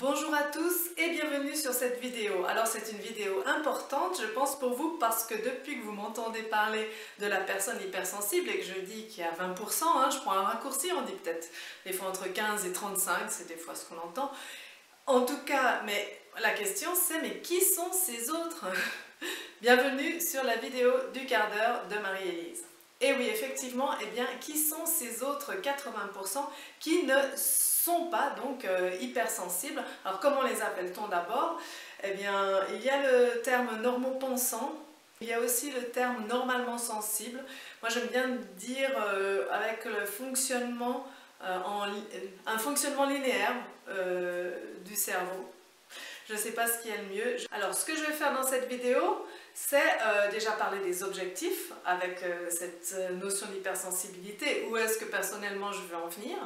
Bonjour à tous et bienvenue sur cette vidéo. Alors c'est une vidéo importante je pense pour vous parce que depuis que vous m'entendez parler de la personne hypersensible et que je dis qu'il y a 20%, je prends un raccourci, on dit peut-être des fois entre 15 et 35, c'est des fois ce qu'on entend. En tout cas, mais la question c'est mais qui sont ces autres? Bienvenue sur la vidéo du quart d'heure de Marie-Élise. Et oui, effectivement, eh bien, qui sont ces autres 80% qui ne sont pas donc hypersensibles? Alors comment les appelle-t-on d'abord? Eh bien, il y a le terme normopensant, il y a aussi le terme normalement sensible. Moi j'aime bien dire avec le fonctionnement, un fonctionnement linéaire du cerveau. Je ne sais pas ce qui est le mieux. Alors ce que je vais faire dans cette vidéo, c'est déjà parler des objectifs avec cette notion d'hypersensibilité, où est-ce que personnellement je veux en venir.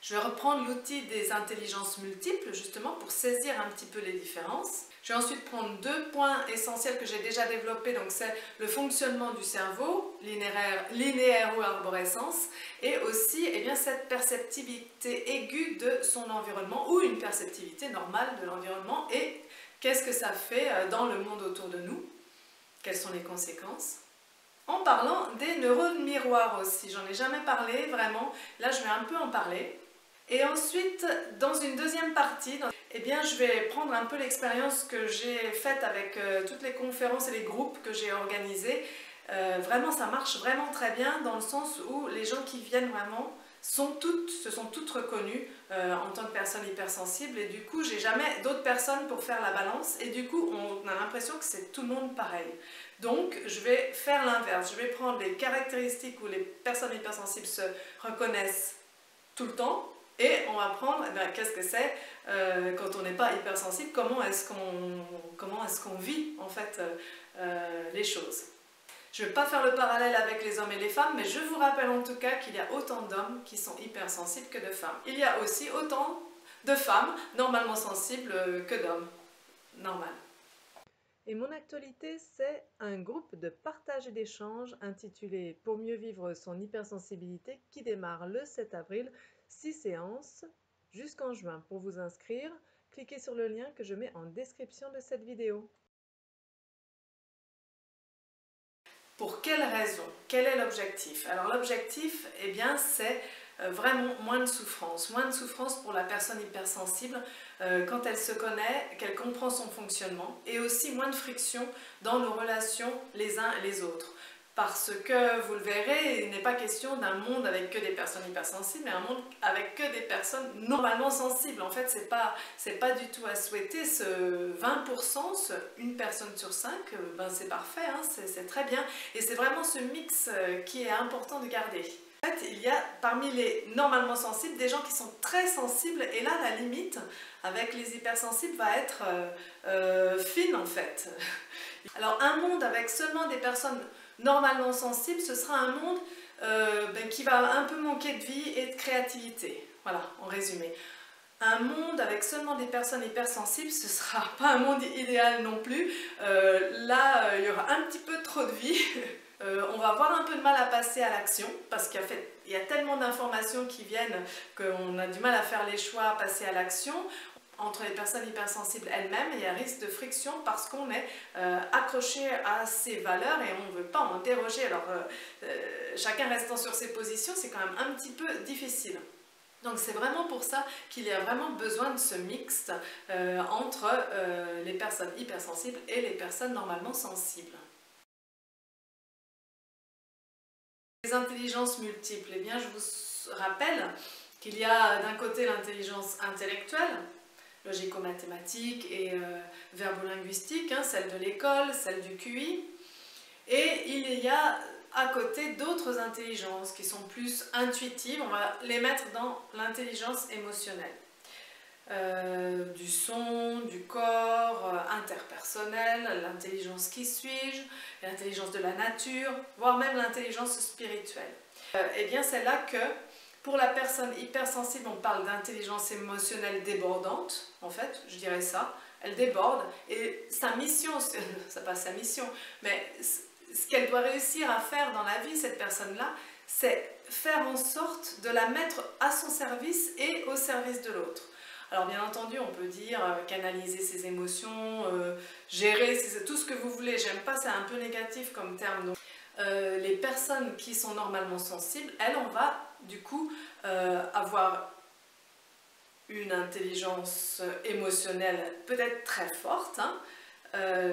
Je vais reprendre l'outil des intelligences multiples justement pour saisir un petit peu les différences. Je vais ensuite prendre deux points essentiels que j'ai déjà développés, donc c'est le fonctionnement du cerveau, linéaire ou arborescence, et aussi eh bien, cette perceptivité aiguë de son environnement ou une perceptivité normale de l'environnement et qu'est-ce que ça fait dans le monde autour de nous, quelles sont les conséquences. En parlant des neurones miroirs aussi, j'en ai jamais parlé vraiment, là je vais un peu en parler. Et ensuite, dans une deuxième partie, eh bien, je vais prendre un peu l'expérience que j'ai faite avec toutes les conférences et les groupes que j'ai organisés. Vraiment, ça marche vraiment très bien dans le sens où les gens qui viennent vraiment se sont toutes reconnues en tant que personnes hypersensibles et du coup, j'ai jamais d'autres personnes pour faire la balance et du coup, on a l'impression que c'est tout le monde pareil. Donc, je vais faire l'inverse. Je vais prendre les caractéristiques où les personnes hypersensibles se reconnaissent tout le temps. Et on va prendre qu'est-ce que c'est quand on n'est pas hypersensible, comment est-ce qu'on vit en fait les choses. Je ne vais pas faire le parallèle avec les hommes et les femmes, mais je vous rappelle en tout cas qu'il y a autant d'hommes qui sont hypersensibles que de femmes. Il y a aussi autant de femmes normalement sensibles que d'hommes. Normal. Et mon actualité, c'est un groupe de partage et d'échange intitulé « Pour mieux vivre son hypersensibilité » qui démarre le 7 avril, 6 séances jusqu'en juin. Pour vous inscrire, cliquez sur le lien que je mets en description de cette vidéo. Pour quelle raison? Quel est l'objectif? Alors l'objectif, eh bien, c'est vraiment moins de souffrance pour la personne hypersensible quand elle se connaît, qu'elle comprend son fonctionnement et aussi moins de friction dans nos relations les uns et les autres. Parce que, vous le verrez, il n'est pas question d'un monde avec que des personnes hypersensibles, mais un monde avec que des personnes normalement sensibles. En fait, c'est pas du tout à souhaiter. Ce 20%, une personne sur 5, ben c'est parfait, c'est très bien. Et c'est vraiment ce mix qui est important de garder. En fait, il y a parmi les normalement sensibles des gens qui sont très sensibles et là la limite avec les hypersensibles va être fine en fait. Alors un monde avec seulement des personnes normalement sensibles, ce sera un monde qui va un peu manquer de vie et de créativité. Voilà, en résumé. Un monde avec seulement des personnes hypersensibles, ce ne sera pas un monde idéal non plus. Là, il y aura un petit peu trop de vie. On va avoir un peu de mal à passer à l'action parce qu'il y a tellement d'informations qui viennent qu'on a du mal à faire les choix, à passer à l'action. Entre les personnes hypersensibles elles-mêmes, il y a un risque de friction parce qu'on est accroché à ses valeurs et on ne veut pas en déroger. Alors, chacun restant sur ses positions, c'est quand même un petit peu difficile. Donc c'est vraiment pour ça qu'il y a vraiment besoin de ce mixte entre les personnes hypersensibles et les personnes normalement sensibles. Les intelligences multiples, eh bien je vous rappelle qu'il y a d'un côté l'intelligence intellectuelle, logico-mathématique et verbo-linguistique, celle de l'école, celle du QI, et il y a à côté d'autres intelligences qui sont plus intuitives, on va les mettre dans l'intelligence émotionnelle. Du son, du corps, interpersonnel, l'intelligence qui suis-je, l'intelligence de la nature, voire même l'intelligence spirituelle. Eh bien c'est là que pour la personne hypersensible, on parle d'intelligence émotionnelle débordante, en fait, je dirais ça, elle déborde et sa mission, c'est pas sa mission, mais ce qu'elle doit réussir à faire dans la vie, cette personne-là, c'est faire en sorte de la mettre à son service et au service de l'autre. Alors bien entendu, on peut dire canaliser ses émotions, gérer tout ce que vous voulez. J'aime pas, c'est un peu négatif comme terme. Donc, les personnes qui sont normalement sensibles, elles, on va du coup avoir une intelligence émotionnelle peut-être très forte, hein,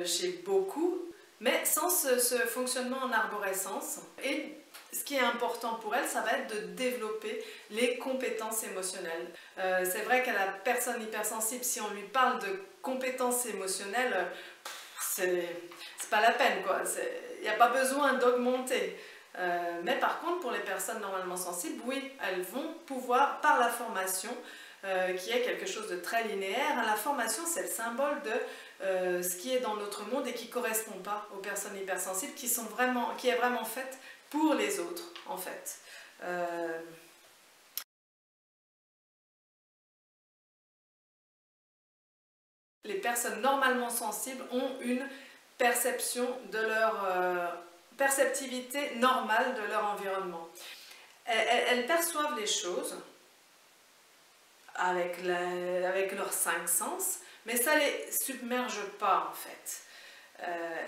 chez beaucoup, mais sans ce fonctionnement en arborescence. Et ce qui est important pour elle, ça va être de développer les compétences émotionnelles. C'est vrai qu'à la personne hypersensible, si on lui parle de compétences émotionnelles, c'est pas la peine, quoi. Il n'y a pas besoin d'augmenter. Mais par contre, pour les personnes normalement sensibles, oui, elles vont pouvoir, par la formation, qui est quelque chose de très linéaire, la formation, c'est le symbole de ce qui est dans notre monde et qui ne correspond pas aux personnes hypersensibles, qui est vraiment faite pour les autres, en fait. Les personnes normalement sensibles ont une perception de leur perceptivité normale de leur environnement. Elles perçoivent les choses avec leurs 5 sens, mais ça ne les submerge pas, en fait.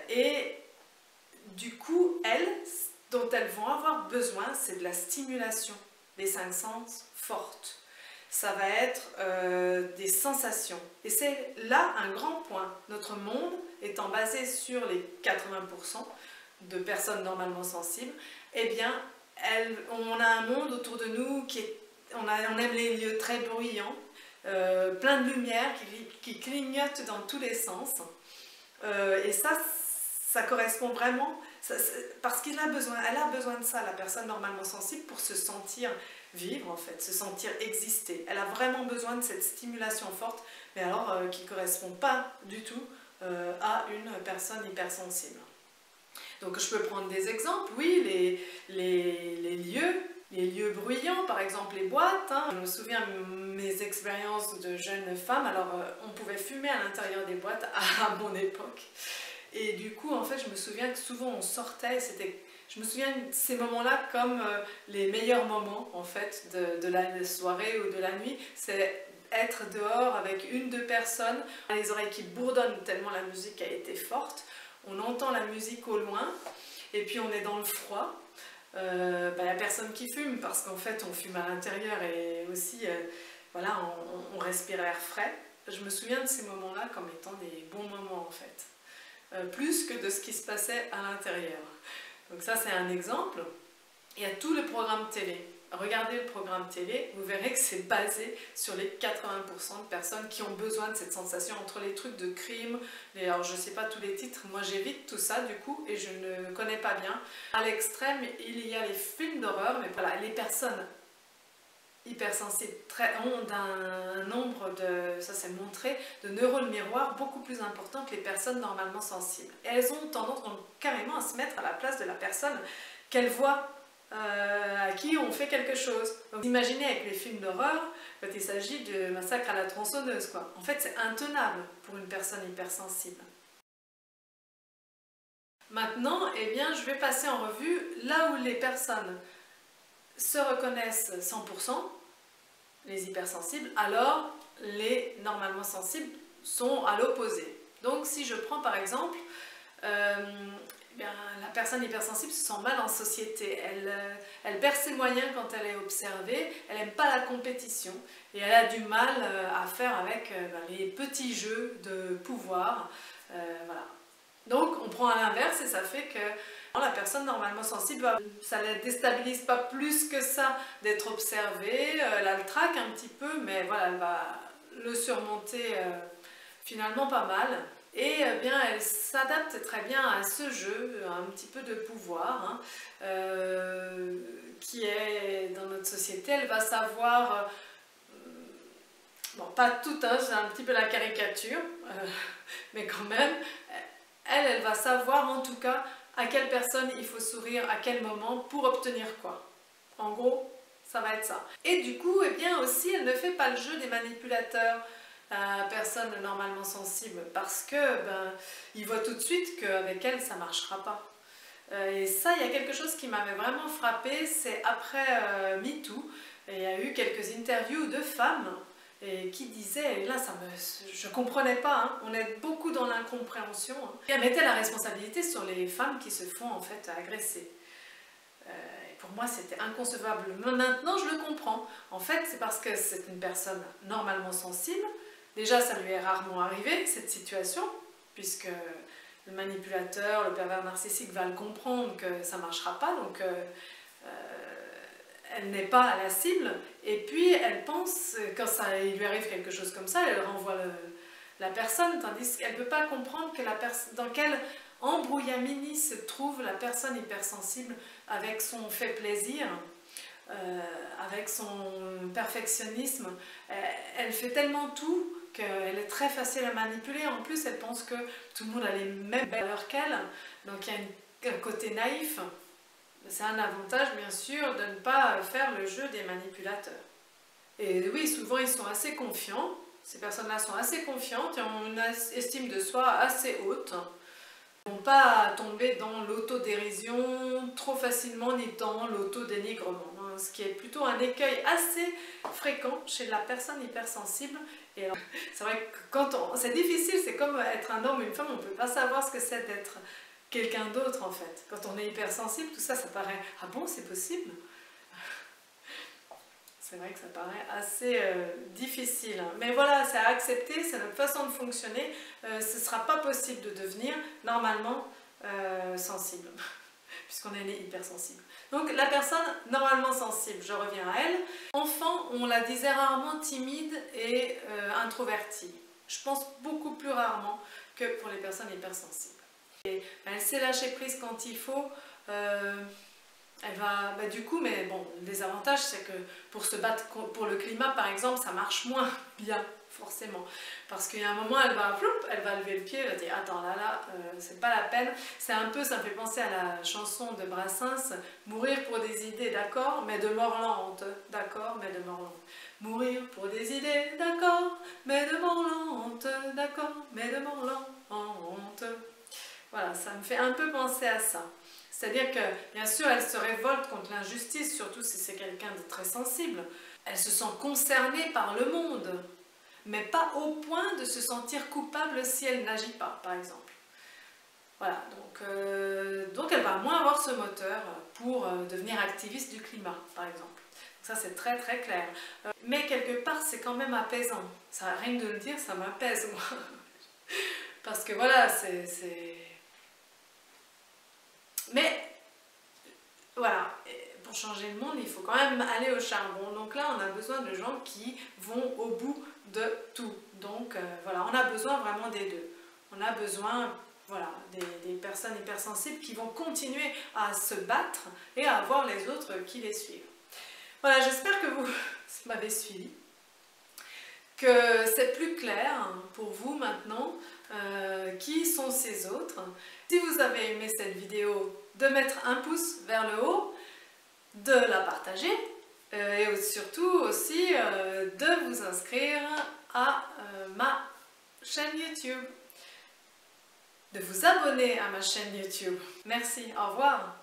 Et du coup, dont elles vont avoir besoin, c'est de la stimulation des 5 sens forte. Ça va être des sensations. Et c'est là un grand point. Notre monde étant basé sur les 80% de personnes normalement sensibles, eh bien, on a un monde autour de nous on aime les lieux très bruyants, plein de lumière qui clignotent dans tous les sens. Et ça correspond vraiment, parce elle a besoin de ça, la personne normalement sensible, pour se sentir vivre, en fait, se sentir exister. Elle a vraiment besoin de cette stimulation forte, mais alors qui ne correspond pas du tout à une personne hypersensible. Donc je peux prendre des exemples, oui, les lieux bruyants, par exemple les boîtes, hein. Je me souviens de mes expériences de jeune femme, alors on pouvait fumer à l'intérieur des boîtes à mon époque. Et du coup, en fait, je me souviens que souvent on sortait, je me souviens de ces moments-là comme les meilleurs moments, en fait, de la soirée ou de la nuit. C'est être dehors avec une, deux personnes, les oreilles qui bourdonnent tellement la musique a été forte. On entend la musique au loin, et puis on est dans le froid. Il n'y a personne qui fume, parce qu'en fait, on fume à l'intérieur, et aussi, voilà, on respire l'air frais. Je me souviens de ces moments-là comme étant des bons moments, en fait. Plus que de ce qui se passait à l'intérieur. Donc ça, c'est un exemple. Il y a tout le programme télé. Regardez le programme télé, vous verrez que c'est basé sur les 80% de personnes qui ont besoin de cette sensation, entre les trucs de crime, alors je ne sais pas tous les titres, moi j'évite tout ça du coup, et je ne connais pas bien. À l'extrême, il y a les films d'horreur, mais voilà, les personnes hypersensibles ont un nombre ça c'est montré, de neurones miroirs beaucoup plus important que les personnes normalement sensibles. Et elles ont tendance donc carrément à se mettre à la place de la personne qu'elles voient, à qui on fait quelque chose. Donc imaginez avec les films d'horreur, quand il s'agit de massacre à la tronçonneuse, quoi. En fait, c'est intenable pour une personne hypersensible. Maintenant, eh bien, je vais passer en revue là où les personnes se reconnaissent 100%, les hypersensibles, alors les normalement sensibles sont à l'opposé. Donc si je prends par exemple la personne hypersensible se sent mal en société, elle perd ses moyens quand elle est observée, elle n'aime pas la compétition et elle a du mal à faire avec les petits jeux de pouvoir. Voilà. Donc on prend à l'inverse et ça fait que la personne normalement sensible, ça ne la déstabilise pas plus que ça d'être observée, elle a le trac un petit peu, mais voilà, elle va le surmonter finalement pas mal. Et bien, elle s'adapte très bien à ce jeu, un petit peu de pouvoir, hein, qui est dans notre société. Elle va savoir, bon pas tout, hein, c'est un petit peu la caricature, mais quand même, elle va savoir en tout cas à quelle personne il faut sourire, à quel moment, pour obtenir quoi. En gros, ça va être ça. Et du coup, eh bien aussi, elle ne fait pas le jeu des manipulateurs, la personne normalement sensible, parce que il voit tout de suite qu'avec elle, ça ne marchera pas. Et ça, il y a quelque chose qui m'avait vraiment frappée, c'est après MeToo, il y a eu quelques interviews de femmes et qui disait, et là je ne comprenais pas, hein, on est beaucoup dans l'incompréhension, hein, et elle mettait la responsabilité sur les femmes qui se font en fait agresser. Et pour moi c'était inconcevable, mais maintenant je le comprends. En fait c'est parce que c'est une personne normalement sensible, déjà ça lui est rarement arrivé cette situation, puisque le manipulateur, le pervers narcissique va le comprendre que ça ne marchera pas, donc elle n'est pas à la cible, et puis elle pense, quand il lui arrive quelque chose comme ça, elle renvoie la personne, tandis qu'elle ne peut pas comprendre que dans quel embrouillamini se trouve la personne hypersensible avec son fait plaisir, avec son perfectionnisme. Elle fait tellement tout qu'elle est très facile à manipuler. En plus, elle pense que tout le monde a les mêmes valeurs qu'elle, donc il y a un côté naïf. C'est un avantage, bien sûr, de ne pas faire le jeu des manipulateurs. Et oui, souvent, ils sont assez confiants. Ces personnes-là sont assez confiantes et ont une estime de soi assez haute. Ils ne vont pas tomber dans l'autodérision trop facilement, ni dans l'autodénigrement, hein, ce qui est plutôt un écueil assez fréquent chez la personne hypersensible. Et c'est vrai que c'est difficile, c'est comme être un homme ou une femme, on ne peut pas savoir ce que c'est d'être quelqu'un d'autre en fait. Quand on est hypersensible, tout ça, ça paraît « Ah bon, c'est possible ?» C'est vrai que ça paraît assez difficile. Mais voilà, c'est à accepter, c'est notre façon de fonctionner. Ce ne sera pas possible de devenir normalement sensible, puisqu'on est né hypersensible. Donc la personne normalement sensible, je reviens à elle. Enfant, on la disait rarement timide et introvertie. Je pense beaucoup plus rarement que pour les personnes hypersensibles. Et elle sait lâcher prise quand il faut. Elle va, du coup, mais bon, le désavantage c'est que pour se battre pour le climat par exemple, ça marche moins bien, forcément. Parce qu'il y a un moment, elle va lever le pied, elle va dire attends là, c'est pas la peine. C'est un peu, ça me fait penser à la chanson de Brassens, mourir pour des idées, d'accord, mais de mort lente, d'accord, mais de mort lente. Mourir pour des idées, d'accord, mais de mort lente, d'accord, mais de mort lente. Voilà, ça me fait un peu penser à ça. C'est-à-dire que, bien sûr, elle se révolte contre l'injustice, surtout si c'est quelqu'un de très sensible. Elle se sent concernée par le monde, mais pas au point de se sentir coupable si elle n'agit pas, par exemple. Voilà, donc elle va moins avoir ce moteur pour devenir activiste du climat, par exemple. Ça, c'est très très clair. Mais quelque part, c'est quand même apaisant. Ça, rien que de le dire, ça m'apaise, moi. Parce que voilà, Mais, voilà, pour changer le monde, il faut quand même aller au charbon. Donc là, on a besoin de gens qui vont au bout de tout. Donc voilà, on a besoin vraiment des deux. On a besoin, voilà, des personnes hypersensibles qui vont continuer à se battre et à avoir les autres qui les suivent. Voilà, j'espère que vous m'avez suivi, que c'est plus clair pour vous maintenant. Qui sont ces autres. Si vous avez aimé cette vidéo, de mettre un pouce vers le haut, de la partager et surtout aussi de vous inscrire à ma chaîne YouTube, de vous abonner à ma chaîne YouTube. Merci, au revoir.